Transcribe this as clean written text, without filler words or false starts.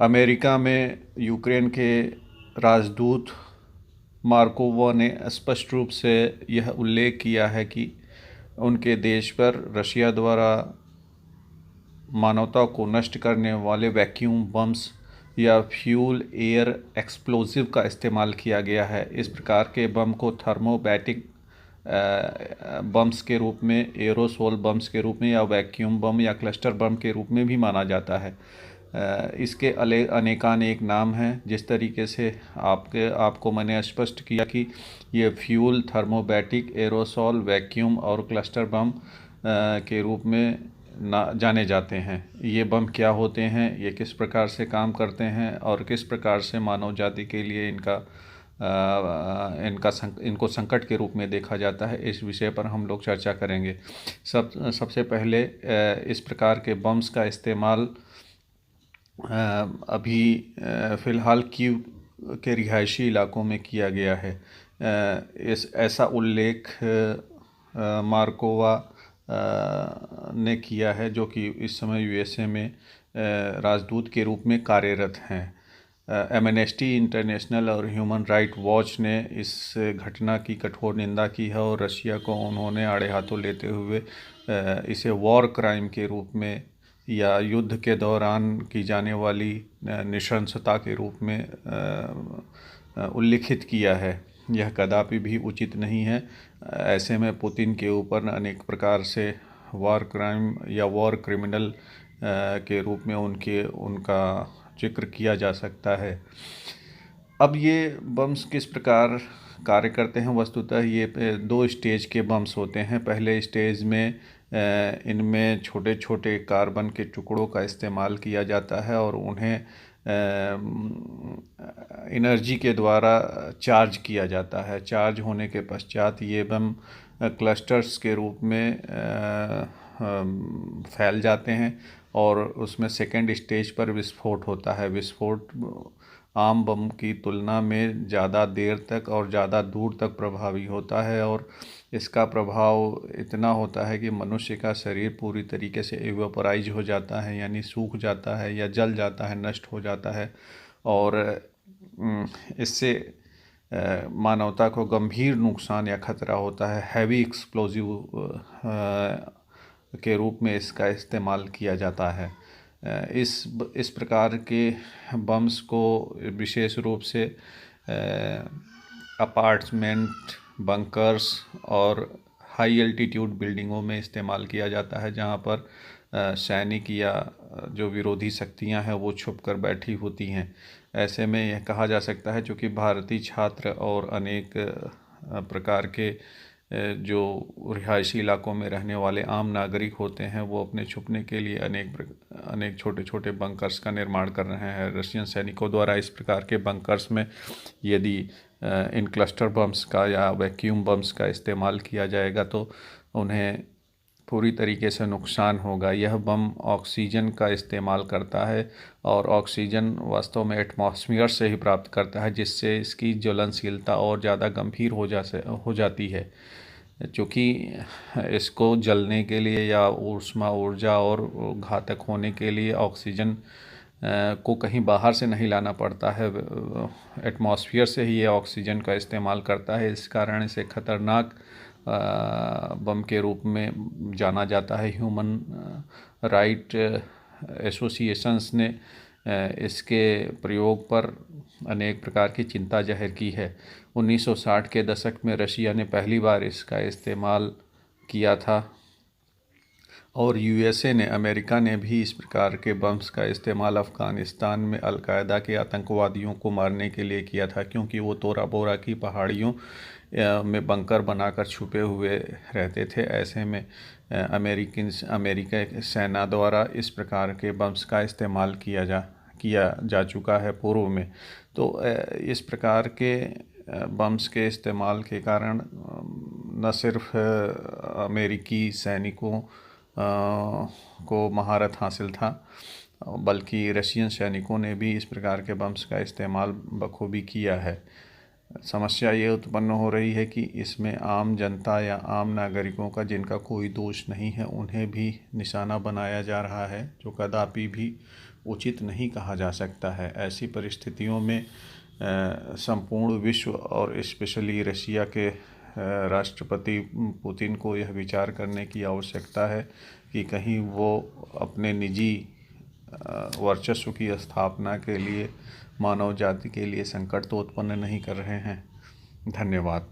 America में Ukraine के राजदूत मार्कोवा ने स्पष्ट रूप से यह उल्लेख किया है कि उनके देश पर रशिया द्वारा मानवता को नष्ट करने वाले वैक्यूम बम्स या फ्यूल एयर एक्सप्लोसिव का इस्तेमाल किया गया है। इस प्रकार के बम को थर्मोबैटिक बम्स के रूप में, एरोसोल बम्स के रूप में या वैक्यूम बम या क्लस्टर बम के रूप में भी माना जाता है। इसके अनेकानेक नाम हैं। जिस तरीके से आपको मैंने स्पष्ट किया कि ये फ्यूल, थर्मोबैटिक, एरोसोल, वैक्यूम और क्लस्टर बम के रूप में जाने जाते हैं। ये बम क्या होते हैं, ये किस प्रकार से काम करते हैं और किस प्रकार से मानव जाति के लिए इनको संकट के रूप में देखा जाता है, इस विषय पर हम लोग चर्चा करेंगे। सबसे पहले इस प्रकार के बम्स का इस्तेमाल अभी फ़िलहाल कीव के रिहायशी इलाकों में किया गया है। ऐसा उल्लेख मार्कोवा ने किया है, जो कि इस समय यूएसए में राजदूत के रूप में कार्यरत हैं। एमनेस्टी इंटरनेशनल और ह्यूमन राइट वॉच ने इस घटना की कठोर निंदा की है और रशिया को उन्होंने आड़े हाथों लेते हुए इसे वॉर क्राइम के रूप में या युद्ध के दौरान की जाने वाली नृशंसता के रूप में उल्लिखित किया है। यह कदापि भी उचित नहीं है। ऐसे में पुतिन के ऊपर अनेक प्रकार से वॉर क्राइम या वॉर क्रिमिनल के रूप में उनका जिक्र किया जा सकता है। अब ये बम्स किस प्रकार कार्य करते हैं? वस्तुतः ये दो स्टेज के बम्स होते हैं। पहले स्टेज में इनमें छोटे छोटे कार्बन के टुकड़ों का इस्तेमाल किया जाता है और उन्हें एनर्जी के द्वारा चार्ज किया जाता है। चार्ज होने के पश्चात ये बम क्लस्टर्स के रूप में फैल जाते हैं और उसमें सेकेंड स्टेज पर विस्फोट होता है। विस्फोट आम बम की तुलना में ज़्यादा देर तक और ज़्यादा दूर तक प्रभावी होता है और इसका प्रभाव इतना होता है कि मनुष्य का शरीर पूरी तरीके से इवेपोराइज हो जाता है, यानी सूख जाता है या जल जाता है, नष्ट हो जाता है। और इससे मानवता को गंभीर नुकसान या खतरा होता है। हैवी एक्सप्लोजिव के रूप में इसका इस्तेमाल किया जाता है। इस प्रकार के बम्स को विशेष रूप से अपार्टमेंट, बंकर्स और हाई एल्टीट्यूड बिल्डिंगों में इस्तेमाल किया जाता है, जहां पर सैनिक या जो विरोधी शक्तियां हैं वो छुप कर बैठी होती हैं। ऐसे में यह कहा जा सकता है, चूँकि भारतीय छात्र और अनेक प्रकार के जो रिहायशी इलाकों में रहने वाले आम नागरिक होते हैं, वो अपने छुपने के लिए अनेक छोटे छोटे बंकर्स का निर्माण कर रहे हैं। रशियन सैनिकों द्वारा इस प्रकार के बंकर्स में यदि इन क्लस्टर बम्स का या वैक्यूम बम्स का इस्तेमाल किया जाएगा तो उन्हें पूरी तरीके से नुकसान होगा। यह बम ऑक्सीजन का इस्तेमाल करता है और ऑक्सीजन वास्तव में एटमॉस्फेयर से ही प्राप्त करता है, जिससे इसकी ज्वलनशीलता और ज़्यादा गंभीर हो जाती है। चूँकि इसको जलने के लिए या ऊष्मा ऊर्जा और घातक होने के लिए ऑक्सीजन को कहीं बाहर से नहीं लाना पड़ता है, एटमॉस्फेयर से ही ये ऑक्सीजन का इस्तेमाल करता है। इस कारण इसे खतरनाक बम के रूप में जाना जाता है। ह्यूमन राइट एसोसिएशंस ने इसके प्रयोग पर अनेक प्रकार की चिंता जाहिर की है। 1960 के दशक में रशिया ने पहली बार इसका इस्तेमाल किया था और यूएसए ने, अमेरिका ने भी इस प्रकार के बम्स का इस्तेमाल अफ़गानिस्तान में अलकायदा के आतंकवादियों को मारने के लिए किया था, क्योंकि वो तोरा बोरा की पहाड़ियों में बंकर बनाकर छुपे हुए रहते थे। ऐसे में अमेरिका सेना द्वारा इस प्रकार के बम्स का इस्तेमाल किया जा चुका है पूर्व में। तो इस प्रकार के बम्स के इस्तेमाल के कारण न सिर्फ अमेरिकी सैनिकों को महारत हासिल था, बल्कि रशियन सैनिकों ने भी इस प्रकार के बम्स का इस्तेमाल बखूबी किया है। समस्या ये उत्पन्न हो रही है कि इसमें आम जनता या आम नागरिकों का, जिनका कोई दोष नहीं है, उन्हें भी निशाना बनाया जा रहा है, जो कदापि भी उचित नहीं कहा जा सकता है। ऐसी परिस्थितियों में संपूर्ण विश्व और स्पेशली रशिया के राष्ट्रपति पुतिन को यह विचार करने की आवश्यकता है कि कहीं वो अपने निजी वर्चस्व की स्थापना के लिए मानव जाति के लिए संकट तो उत्पन्न नहीं कर रहे हैं। धन्यवाद।